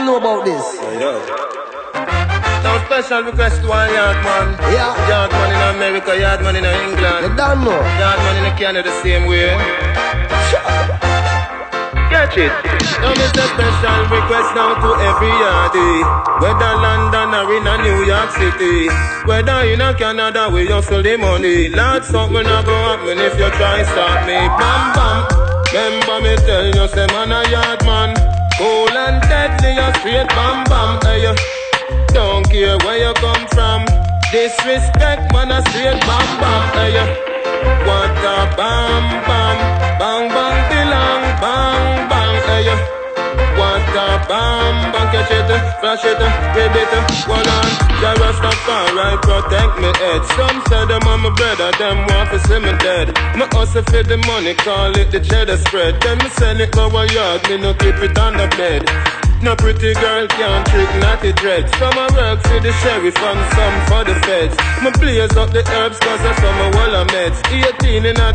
them know about this. Now special request to one yard man. Yeah. Yard man in America, yard man in England. You don't know. Yard man in Canada the same way. Catch it. Now it's a special request now to every yardie. Whether London or in a New York City. Whether in a Canada we hustle the money. Lord, something a go happen if you try stop me. Bam bam. Remember me tell you say man a yard man. Cool and deadly a straight bam bam. Hey, don't care where you come from. Disrespect man a straight bam bam. Hey, what a bam bam. Bang bang tilang bang bang. Hey, what a bam bang. Catch it, flash it, grab it, hold on. The Rastafari protect me head. Some say them on my brother, them want to see me dead. Me hustle for the money, call it the cheddar spread. Then me sell it go a yard, me no keep it on the bed. No pretty girl can't trick naughty dread. Some a work for the sheriff and some for the feds. Me blaze up the herbs cause I some a wall of meds. 18 in a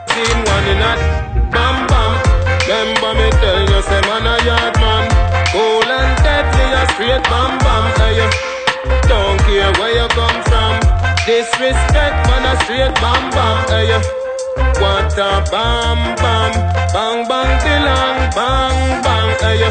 team, 1 in a bam bam. Remember me tell you say man a yard man. Cool and deadly a straight bam bam. Hey, don't care where you come from. Disrespect man a straight bam bam. Hey, what a bam bam. Bang bang tilang bang bang. Hey,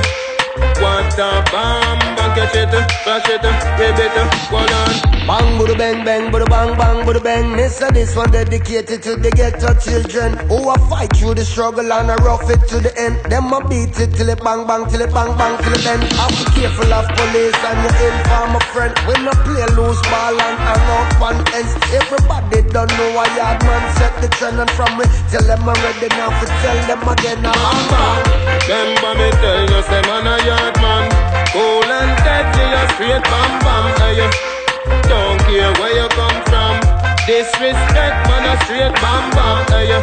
what a bam bang. Catch it, flash it, grab it, hold on. Bang, budu bang, bang, budu bang, bang, budu bang. Mister, this one dedicated to the ghetto children who a fight through the struggle and a rough it to the end. Them a beat it till it bang, bang, till it bang, bang, till it bend. Have to be careful of police and your informer friend. We no play loose ball and hang out on ends. Everybody don't know a yard man set the trend, and from we tell them already now to tell them again. Bang, bang. Remember me tell you say man a yard man. Cool and deadly a straight bam bam. Hey, don't care where you come from. Disrespect man a straight bam bam. Hey,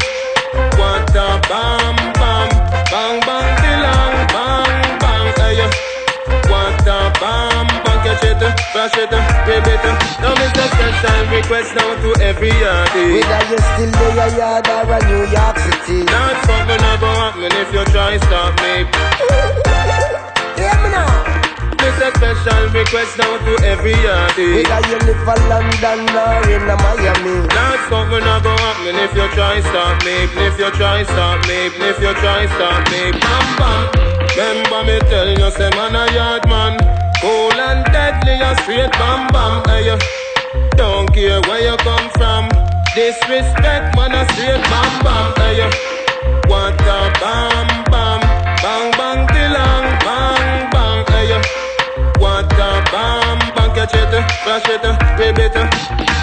what a bam bam. Bang bang tilang bang bang. Hey, what a bam bang. Catch it, flash it, grab it. Now it's a special request now to every yardie. Whether you still in a yard or a New York City. Not something a go happen if you try stop me. Hear me now. It's a special request now to every yardie. Whether you live in London or in a Miami. Not something a go happen if you try stop me. If you try stop me. If you try stop me. Bam bam. Remember me tell you say man a yard man. Cool and deadly a straight bam bam. Hey, don't care where you come from. Disrespect man a straight bam bam. Hey, what a bam bam. Bang bang tilang bang bang. Hey, what a bam bang. Catch it, flash it, grab it.